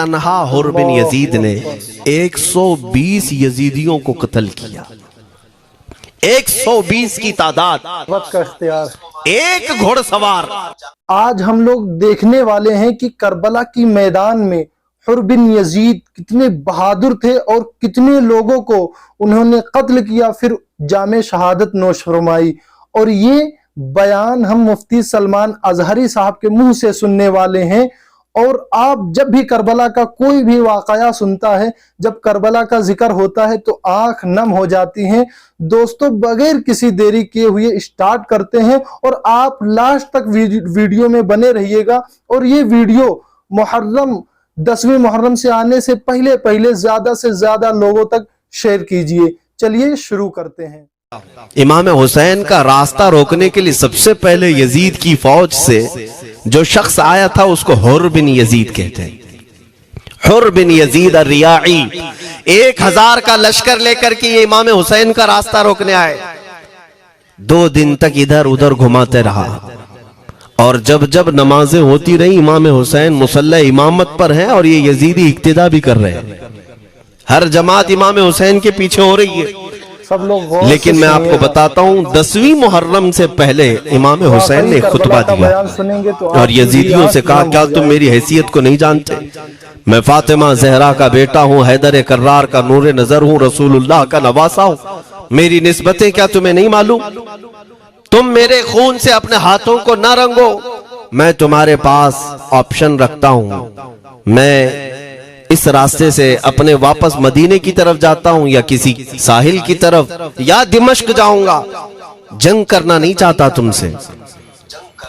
तन्हा हुर बिन यजीद ने 120 यजीदियों को कत्ल किया। 120 की तादाद, वक्त का इख्तियार, एक घोड़सवार। आज हम लोग देखने वाले हैं कि करबला की मैदान में हुर बिन यजीद कितने बहादुर थे और कितने लोगों को उन्होंने कत्ल किया, फिर जामे शहादत नोश फरमाई। और ये बयान हम मुफ्ती सलमान अजहरी साहब के मुंह से सुनने वाले हैं। और आप जब भी करबला का कोई भी वाकया सुनता है, जब करबला का जिक्र होता है तो आंख नम हो जाती हैं। दोस्तों, बगैर किसी देरी किए हुए स्टार्ट करते हैं और आप लास्ट तक वीडियो में बने रहिएगा। और ये वीडियो मुहर्रम 10वीं मुहर्रम से आने से पहले ज्यादा से ज्यादा लोगों तक शेयर कीजिए। चलिए शुरू करते हैं। इमाम हुसैन का रास्ता रोकने के लिए सबसे पहले यजीद की फौज से जो शख्स आया था उसको हुर बिन यजीद कहते हैं। हुर बिन यजीद अर्रियाई 1000 का लश्कर लेकर के ये इमाम हुसैन का रास्ता रोकने आए। 2 दिन तक इधर उधर घुमाते रहा और जब जब नमाजें होती रही, इमाम हुसैन मुसल्ला इमामत पर हैं और ये यजीदी इक्तिदा भी कर रहे हैं। हर जमात इमाम हुसैन के पीछे हो रही है, सब लोग। लेकिन मैं आपको बताता हूं 10वीं मुहर्रम से पहले इमाम हुसैन ने खुतबा दिया और यजीदियों से कहा, क्या तुम मेरी हैसियत को नहीं जानते? मैं फातिमा जहरा का बेटा हूं, हैदर कर्रार का नूर नजर हूं, रसूलुल्लाह का नवासा हूं। मेरी निस्बतें क्या तुम्हें नहीं मालूम? तुम मेरे खून से अपने हाथों को न रंगो। मैं तुम्हारे पास ऑप्शन रखता हूं, मैं इस रास्ते से अपने वापस मदीने की तरफ जाता हूं या किसी साहिल की तरफ या दिमश्क जाऊंगा। जंग करना नहीं चाहता तुमसे।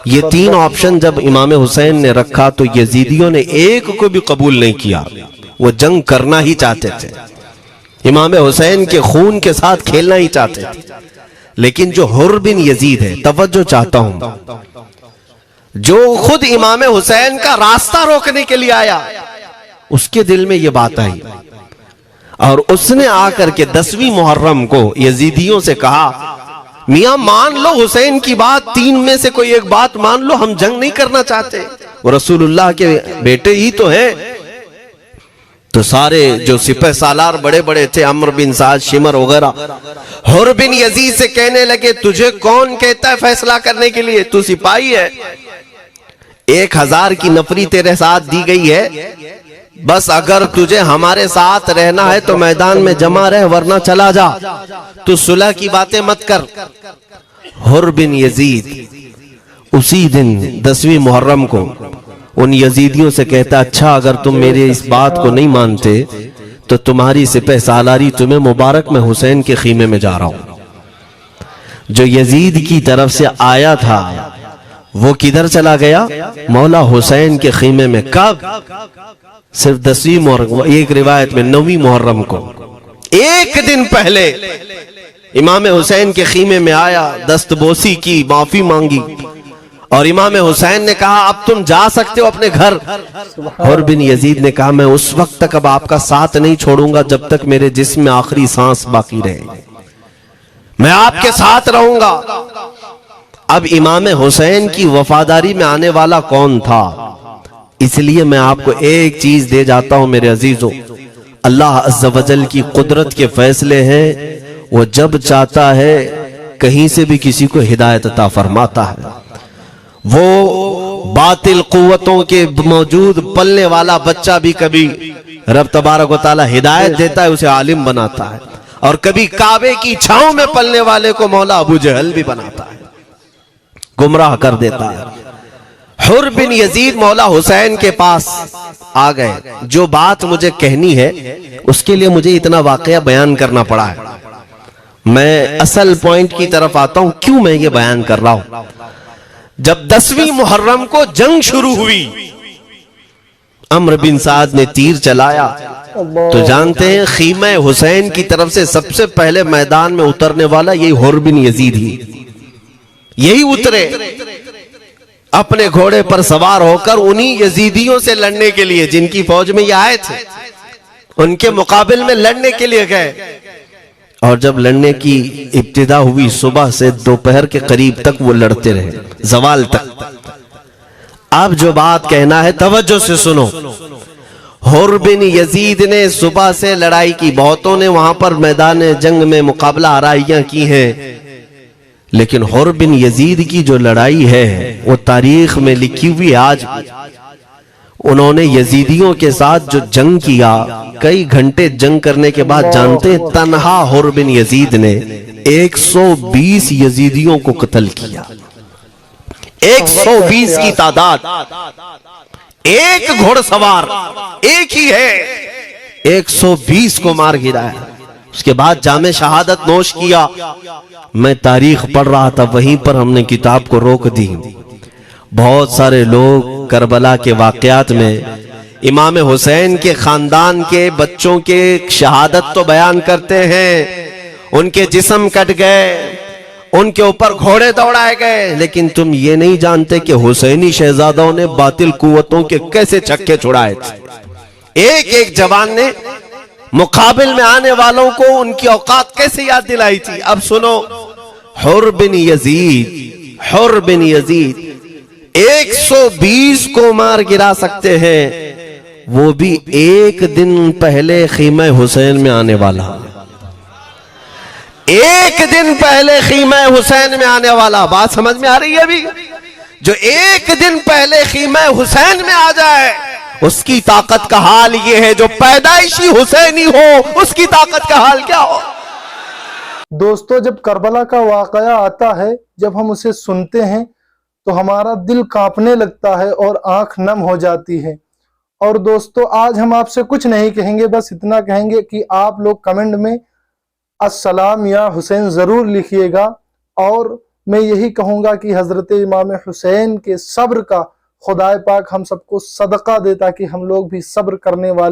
ये 3 ऑप्शन जब इमाम हुसैन ने रखा तो यजीदियों ने एक को भी कबूल नहीं किया। वो जंग करना ही चाहते थे, इमाम हुसैन के खून के साथ खेलना ही चाहते थे। लेकिन जो हुर बिन यजीद है, तवज्जो चाहता हूं, जो खुद इमाम हुसैन का रास्ता रोकने के लिए आया, उसके दिल में ये बात आई और उसने आकर के 10वीं मुहर्रम को यजीदियों से कहा, मियां मान लो हुसैन की बात, 3 में से कोई एक बात मान लो, हम जंग नहीं करना चाहते, वो रसूलुल्लाह के बेटे ही तो हैं। तो सारे जो सिपह सालार बड़े बड़े थे, अम्र बिन साद, शिमर वगैरह, हुर बिन यजीद से कहने लगे, तुझे कौन कहता है फैसला करने के लिए? तू सिपाही है, 1000 की नफरी तेरे साथ दी गई है, बस अगर तुझे हमारे साथ रहना है तो मैदान में जमा रहे, वरना चला जा, तू सुलह की बातें मत कर। हुर बिन यजीद उसी दिन 10वीं मुहर्रम को उन यजीदियों से कहता, अच्छा अगर तुम मेरे इस बात को नहीं मानते तो तुम्हारी सिपह सालारी तुम्हें मुबारक, मैं हुसैन के खीमे में जा रहा हूं। जो यजीद की तरफ से आया था वो किधर चला गया? मौला हुसैन के खीमे में। कब? सिर्फ 10वीं मुहर्रम, एक रिवायत में 9वीं मुहर्रम को, एक दिन पहले इमाम हुसैन के खीमे में आया, दस्तबोसी की, माफी मांगी और इमाम हुसैन ने कहा, अब तुम जा सकते हो अपने घर। हुर बिन यजीद ने कहा, मैं उस वक्त तक अब आपका साथ नहीं छोड़ूंगा जब तक मेरे जिस्म में आखिरी सांस बाकी रहे, मैं आपके साथ रहूंगा। अब इमाम हुसैन की वफादारी में आने वाला कौन था? इसलिए मैं आपको एक चीज दे जाता हूं मेरे अजीजों, अल्लाह अज़्ज़ व जल की कुदरत के फैसले हैं। वो जब चाहता है कहीं से भी किसी को हिदायत अता फरमाता है। वो बातिल कुव्वतों के मौजूद पलने वाला बच्चा भी कभी रब तबारक व तआला हिदायत देता है, उसे आलिम बनाता है, और कभी काबे की छांव में पलने वाले को मौला अबू जहल भी बनाता है, गुमराह कर देता है। हुर बिन यजीद मौला हुसैन के पास आ गए। जो बात मुझे कहनी है उसके लिए मुझे इतना वाकया बयान करना पड़ा है। मैं असल पॉइंट की तरफ आता हूं, क्यों मैं ये बयान कर रहा हूं। जब 10वीं मुहर्रम को जंग शुरू हुई, अम्र बिन साद ने तीर चलाया, तो जानते हैं खीमा हुसैन की तरफ से सबसे पहले मैदान में उतरने वाला यही हुर बिन यजीद ही, यही उतरे अपने घोड़े पर सवार होकर उन्हीं यजीदियों से लड़ने के लिए जिनकी फौज में ये आए थे, उनके मुकाबिल में लड़ने के लिए गए। और जब लड़ने की इब्तिदा हुई, सुबह से दोपहर के करीब तक वो लड़ते रहे, जवाल तक। अब जो बात कहना है तवज्जो से सुनो। हुर बिन यजीद ने सुबह से लड़ाई की, बहुतों ने वहां पर मैदान जंग में मुकाबला आराइयां की हैं, लेकिन हुर बिन यजीद की जो लड़ाई है वो तारीख में लिखी हुई है आज भी। उन्होंने यजीदियों के साथ जो जंग किया, कई घंटे जंग करने के बाद, जानते तन्हा हुर बिन यजीद ने 120 यजीदियों को कत्ल किया। 120 की तादाद, एक घुड़सवार एक ही है, 120 को मार गिराया। उसके बाद जामे शहादत नोश किया। मैं तारीख पढ़ रहा था, वहीं पर हमने किताब को रोक दी। बहुत सारे लोग करबला के वाकयात में इमाम हुसैन के खानदान के बच्चों के शहादत तो बयान करते हैं, उनके जिस्म कट गए, उनके ऊपर घोड़े दौड़ाए गए, लेकिन तुम ये नहीं जानते कि हुसैनी शहजादों ने बातिल कुव्वतों के कैसे छक्के छुड़ाए थे। एक एक जवान ने मुकाबिल में आने वालों को उनकी औकात कैसे याद दिलाई थी। अब सुनो, हुर बिन यजीद 120 को मार गिरा सकते हैं, वो भी एक दिन पहले खीमा हुसैन में आने वाला, एक दिन पहले खीमा हुसैन में आने वाला। बात समझ में आ रही है? अभी जो एक दिन पहले खीमा हुसैन में आ जाए, उसकी ताकत का हाल ये है, जो पैदाइशी हुसैनी हो उसकी ताकत का हाल क्या हो। दोस्तों, जब करबला का वाकया आता है, जब हम उसे सुनते हैं तो हमारा दिल कांपने लगता है और आंख नम हो जाती है। और दोस्तों, आज हम आपसे कुछ नहीं कहेंगे, बस इतना कहेंगे कि आप लोग कमेंट में अस्सलाम या हुसैन जरूर लिखिएगा। और मैं यही कहूंगा कि हजरत इमाम हुसैन के सब्र का खुदाए पाक हम सबको सदका दे, ताकि हम लोग भी सब्र करने वाले